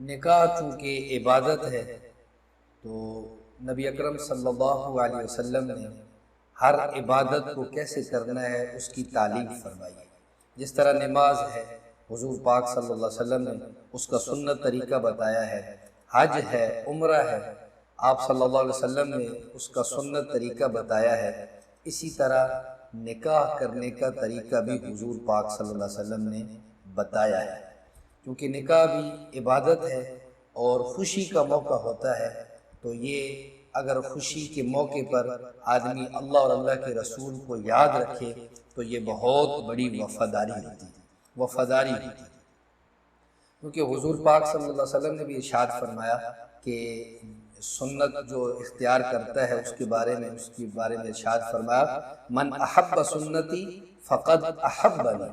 نکاح چونکہ عبادت ہے تو نبی اکرم صلی اللہ علیہ وسلم نے ہر عبادت کو کیسے کرنا ہے اس کی تعلیم فرمائی ہے۔ جس طرح نماز ہے، حضور پاک صلی اللہ علیہ وسلم نے اس کا سنت طریقہ بتایا ہے۔ حج ہے، عمرہ ہے، آپ صلی اللہ علیہ وسلم نے اس کا سنت طریقہ بتایا ہے۔ اسی طرح نکاح کرنے کا طریقہ بھی حضور پاک صلی اللہ علیہ وسلم نے بتایا ہے، کیونکہ نکاح بھی عبادت ہے اور خوشی کا موقع ہوتا ہے۔ تو یہ اگر خوشی کے موقع پر آدمی اللہ اور اللہ کے رسول کو یاد رکھے تو یہ بہت بڑی وفاداری ہوتی ہے، کیونکہ حضور پاک صلی اللہ علیہ وسلم نے بھی ارشاد فرمایا کہ سنت جو اختیار کرتا ہے اس کے بارے میں ارشاد فرمایا من احب سنتی فقد احبنی،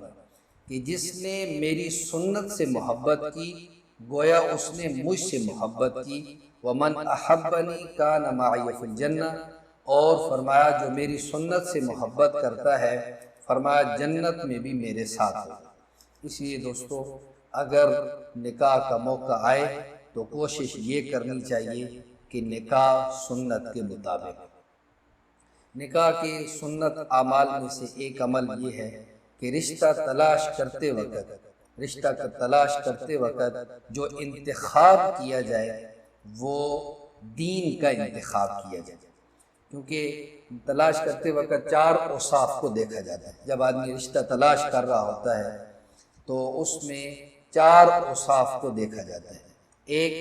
کہ جس نے میری سنت سے محبت کی گویا اس نے مجھ سے محبت کی۔ ومن احبنی کان معی فی الجنہ، اور فرمایا جو میری سنت سے محبت کرتا ہے فرمایا جنت میں بھی میرے ساتھ ہوگا۔ اس لیے دوستو، اگر نکاح کا موقع آئے تو کوشش یہ کرنی چاہیے کہ نکاح سنت کے مطابق۔ نکاح کے سنت اعمال میں سے ایک عمل یہ ہے کہ رشتہ تلاش کرتے وقت جو انتخاب کیا جائے وہ دین کا انتخاب کیا جائے، کیونکہ تلاش کرتے وقت 4 اوصاف کو دیکھا جاتا ہے۔ جب آدمی رشتہ تلاش کر رہا ہوتا ہے تو اس میں 4 اوصاف کو دیکھا جاتا ہے۔ ایک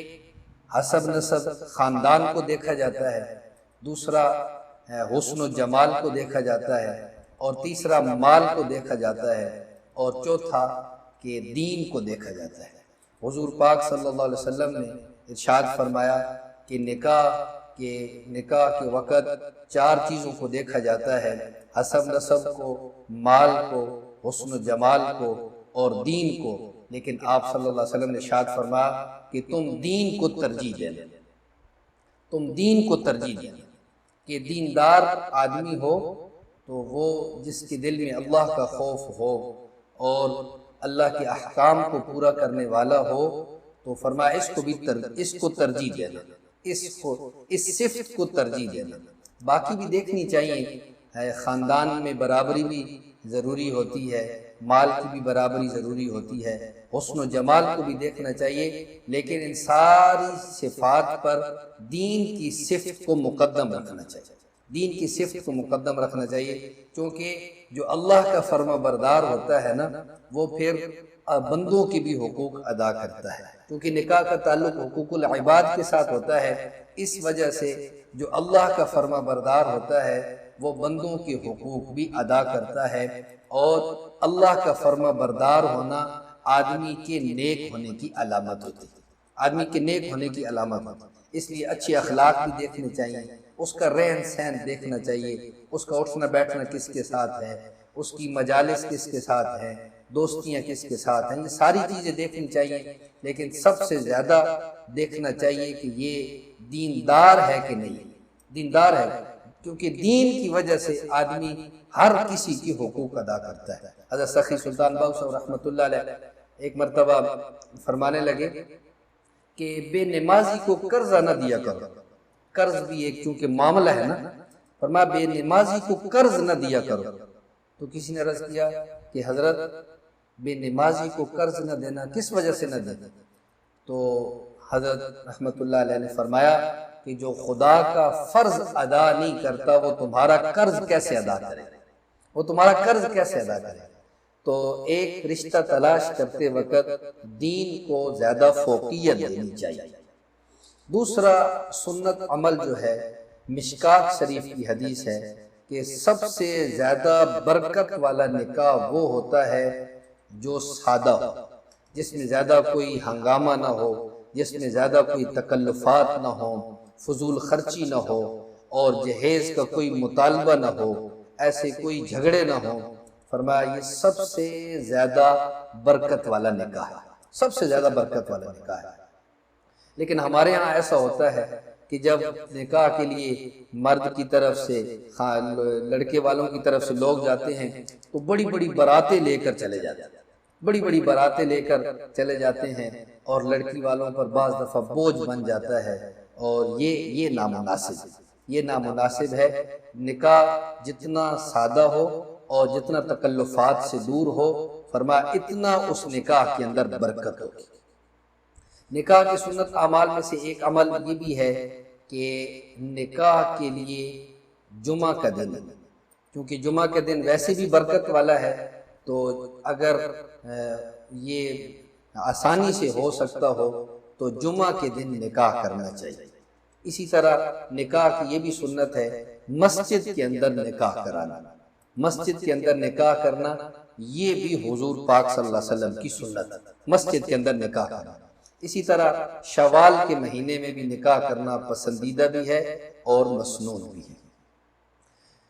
حسب نسب، خاندان کو دیکھا جاتا ہے، دوسرا حسن و جمال کو دیکھا جاتا ہے، اور تیسرا مال کو دیکھا جاتا ہے، اور چوتھا کہ دین کو دیکھا جاتا ہے۔ حضور پاک صلی اللہ علیہ وسلم نے ارشاد فرمایا کہ نکاح کے وقت 4 چیزوں کو دیکھا جاتا ہے، حسب نسب کو، مال کو، حسن و جمال کو اور دین کو، لیکن آپ صلی اللہ علیہ وسلم نے ارشاد فرمایا کہ تم دین کو ترجیح دینا، کہ دیندار آدمی ہو تو وہ جس کے دل میں اللہ کا خوف ہو اور اللہ کے احکام کو پورا کرنے والا ہو، تو فرمایا اس کو ترجیح دینا، اس صفت کو ترجیح دینا۔ باقی بھی دیکھنی چاہیے، خاندان میں برابری بھی ضروری ہوتی ہے، مال کی بھی برابری ضروری ہوتی ہے، حسن و جمال کو بھی دیکھنا چاہیے، لیکن ان ساری صفات پر دین کی صفت کو مقدم رکھنا چاہیے، کیونکہ جو اللہ کا فرما بردار ہوتا ہے نا وہ پھر بندوں کے بھی حقوق ادا کرتا ہے، کیونکہ نکاح کا تعلق حقوق العباد کے ساتھ ہوتا ہے۔ اس وجہ سے جو اللہ کا فرما بردار ہوتا ہے وہ بندوں کے حقوق بھی ادا کرتا ہے، اور اللہ کا فرما بردار ہونا آدمی کے نیک ہونے کی علامت ہوتی ہے۔ اس لیے اچھے اخلاق بھی دیکھنے چاہیے، اس کا رہن سہن دیکھنا چاہیے، اس کا اٹھنا بیٹھنا کس کے ساتھ ہے، اس کی مجالس کس کے ساتھ ہیں، دوستیاں کس کے ساتھ ہیں، یہ ساری چیزیں دیکھنی چاہیے، لیکن سب سے زیادہ دیکھنا چاہیے کہ یہ دیندار ہے کہ نہیں، کیونکہ دین کی وجہ سے آدمی ہر کسی کی حقوق ادا کرتا ہے۔ حضرت سخی سلطان بہو صاحب رحمۃ اللہ علیہ ایک مرتبہ فرمانے لگے کہ بے نمازی کو قرضہ نہ دیا کرو، قرض بھی ایک چونکہ معاملہ ہے نا، فرمایا بے نمازی کو قرض نہ دیا کرو۔ تو کسی نے عرض کیا کہ حضرت بے نمازی کو قرض نہ دینا کس وجہ سے نہ دینا؟ تو حضرت رحمۃ اللہ علیہ نے فرمایا کہ جو خدا کا فرض ادا نہیں کرتا وہ تمہارا قرض کیسے ادا کرے تو ایک رشتہ تلاش کرتے وقت دین کو زیادہ فوقیت دینی چاہیے۔ دوسرا سنت عمل جو ہے، مشکات شریف کی حدیث ہے کہ سب سے زیادہ برکت والا نکاح وہ ہوتا ہے جو سادہ ہو، جس میں زیادہ کوئی ہنگامہ نہ ہو، جس میں زیادہ کوئی تکلفات نہ ہو، فضول خرچی نہ ہو، اور جہیز کا کوئی مطالبہ نہ ہو، ایسے کوئی جھگڑے نہ ہو۔ فرمایا یہ سب سے زیادہ برکت والا نکاح ہے۔ لیکن ہمارے ہاں ایسا ہوتا ہے کہ جب نکاح کے لیے مرد کی طرف سے لڑکے والوں کی طرف سے لوگ جاتے ہیں تو بڑی بڑی باراتیں لے کر چلے جاتے ہیں، بڑی بڑی باراتیں لے کر چلے جاتے ہیں اور لڑکی والوں پر بعض دفعہ بوجھ بن جاتا ہے، اور یہ نامناسب ہے۔ نکاح جتنا سادہ ہو اور جتنا تکلفات سے دور ہو، فرمایا اتنا اس نکاح کے اندر برکت ہوگی۔ نکاح کی سنت اعمال میں سے ایک عمل یہ بھی ہے کہ نکاح کے لیے جمعہ کا دن، کیونکہ جمعہ کا دن ویسے بھی برکت والا ہے، تو اگر یہ آسانی سے ہو سکتا ہو تو جمعہ کے دن نکاح کرنا چاہیے۔ اسی طرح نکاح کی یہ بھی سنت ہے مسجد کے اندر نکاح کرانا، مسجد کے اندر نکاح کرنا یہ بھی حضور پاک صلی اللہ علیہ وسلم کی سنت ہے، مسجد کے اندر نکاح کرنا۔ اسی طرح شوال کے مہینے میں بھی نکاح کرنا پسندیدہ بھی ہے اور مسنون بھی ہے۔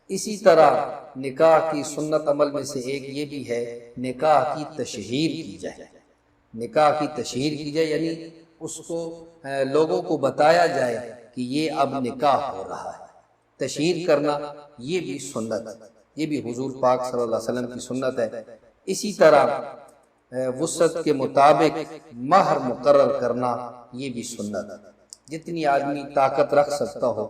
اسی طرح نکاح کی سنت عمل میں سے ایک یہ بھی ہے نکاح کی تشہیر کی جائے، نکاح کی تشہیر کی جائے، یعنی اس کو لوگوں کو بتایا جائے کہ یہ اب نکاح ہو رہا ہے۔ تشہیر کرنا یہ بھی سنت ہے، یہ بھی حضور پاک صلی اللہ علیہ وسلم کی سنت ہے۔ اسی طرح وسعت کے مطابق مہر مقرر کرنا یہ بھی سنت ہے۔ جتنی آدمی طاقت رکھ سکتا ہو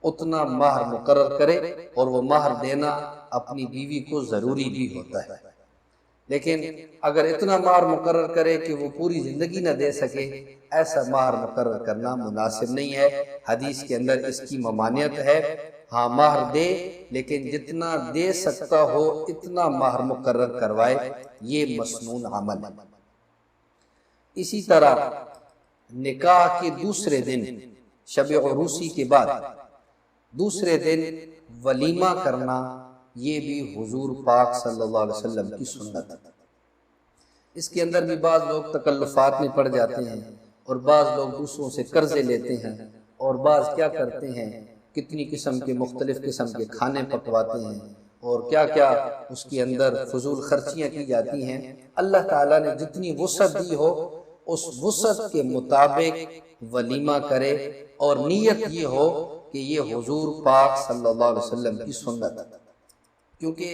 اتنا مہر مقرر کرے، اور وہ مہر دینا اپنی بیوی کو ضروری بھی ہوتا ہے، لیکن اگر اتنا مہر مقرر کرے کہ وہ پوری زندگی نہ دے سکے، ایسا مہر مقرر کرنا مناسب نہیں ہے۔ حدیث کے اندر اس کی ممانعت ہے۔ ہاں مہر دے، لیکن جتنا دے سکتا ہو اتنا مہر مقرر کروائے، یہ مسنون عمل ہے۔ اسی طرح نکاح کے دوسرے دن، شب عروسی کے بعد دوسرے دن ولیمہ کرنا یہ بھی حضور پاک صلی اللہ علیہ وسلم کی سنت ہے۔ اس کے اندر بھی بعض لوگ تکلفات میں پڑ جاتے ہیں، اور بعض لوگ دوسروں سے قرضے لیتے ہیں، اور بعض کیا کرتے ہیں کتنی قسم کے مختلف قسم کے کھانے پکواتے ہیں، اور کیا کیا اس کے اندر فضول خرچیاں کی جاتی ہیں۔ اللہ تعالیٰ نے جتنی وسعت دی ہو اس وسعت کے مطابق ولیمہ کرے، اور نیت یہ ہو کہ یہ حضور پاک صلی اللہ علیہ وسلم کی سنت ہے۔ کیونکہ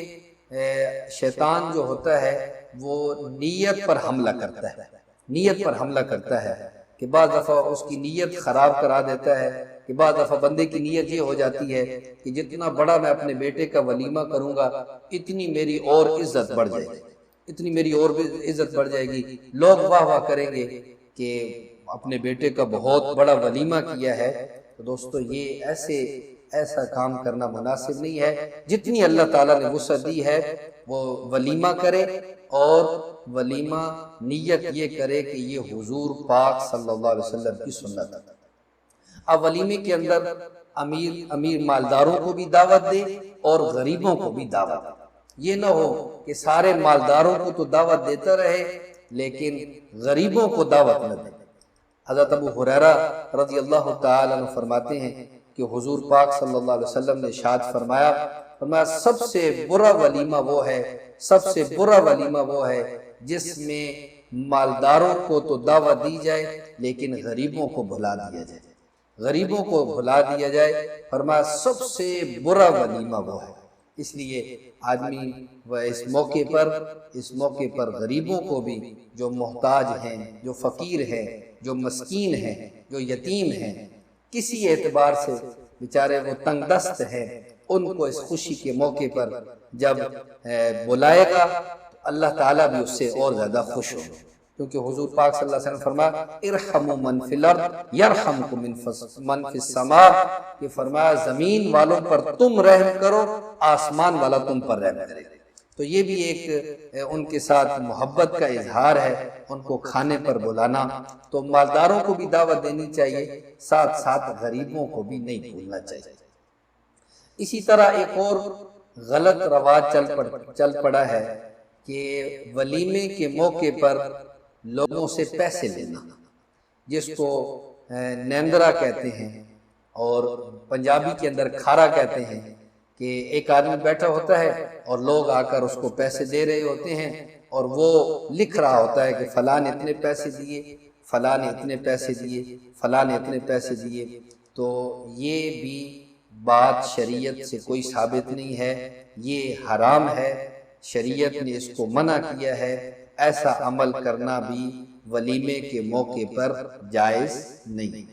شیطان جو ہوتا ہے وہ نیت پر حملہ کرتا ہے، نیت پر حملہ کرتا ہے، کہ بعض دفعہ اس کی نیت خراب کرا دیتا ہے، کہ بعض دفعہ بندے کی نیت یہ ہو جاتی ہے کہ جتنا بڑا میں اپنے بیٹے کا ولیمہ کروں گا اتنی میری اور عزت بڑھ جائے گی، اتنی میری اور عزت بڑھ جائے گی، لوگ واہ واہ کریں گے کہ اپنے بیٹے کا بہت بڑا ولیمہ کیا ہے۔ تو دوستو یہ ایسا کام کرنا مناسب نہیں ہے۔ جتنی اللہ تعالیٰ نے وسعت دی ہے وہ ولیمہ کرے، اور ولیمہ نیت یہ کرے کہ یہ حضور پاک صلی اللہ علیہ وسلم کی سنت ہے۔ اب ولیمے کے اندر امیر مالداروں کو بھی دعوت دے اور غریبوں کو بھی دعوت دے۔ یہ نہ ہو کہ سارے مالداروں کو تو دعوت دیتا رہے لیکن غریبوں کو دعوت نہ دے۔ حضرت ابو ہریرہ رضی اللہ تعالی عنہ فرماتے ہیں کہ حضور پاک صلی اللہ علیہ وسلم نے ارشاد فرمایا سب سے برا ولیمہ وہ ہے جس میں مالداروں کو تو دعوت دی جائے لیکن غریبوں کو بھلا دیا جائے، غریبوں کو بھلا دیا جائے۔ فرمایا سب سے برا ولیمہ وہ ہے۔ اس لیے آدمی اس موقع پر غریبوں کو بھی، جو محتاج ہیں، جو فقیر ہیں، جو مسکین ہیں، جو یتیم ہیں، کسی اعتبار سے بیچارے وہ تنگ دست ہیں، ان کو اس خوشی کے موقع پر جب بلائے گا تو اللہ تعالیٰ بھی اس سے اور زیادہ خوش ہوگا، کیونکہ حضور پاک صلی اللہ علیہ وسلم فرمایا ارحموا من فی الارض یرحمکم من فی السماء، کہ فرمایا زمین والوں پر تم رحم کرو آسمان والا تم پر رحم کرے گا۔ تو یہ بھی ایک ان کے ساتھ محبت کا اظہار ہے، ان کو کھانے پر بلانا۔ تو مالداروں کو بھی دعوت دینی چاہیے، ساتھ ساتھ غریبوں کو بھی نہیں بھولنا چاہیے۔ اسی طرح ایک اور غلط رواج چل پڑا ہے کہ ولیمے کے موقع پر لوگوں سے پیسے لینا، جس کو نیندرا کہتے ہیں اور پنجابی کے اندر کھارا کہتے ہیں، کہ ایک آدمی بیٹھا ہوتا ہے اور لوگ آ کر اس کو پیسے دے رہے ہوتے ہیں، اور وہ لکھ رہا ہوتا ہے کہ فلاں نے اتنے پیسے دیے، فلاں نے اتنے پیسے دیے، فلاں نے اتنے پیسے دیے۔ تو یہ بھی بات شریعت سے کوئی ثابت نہیں ہے، یہ حرام ہے، شریعت نے اس کو منع کیا ہے، ایسا عمل کرنا بھی ولیمے کے موقع پر جائز نہیں۔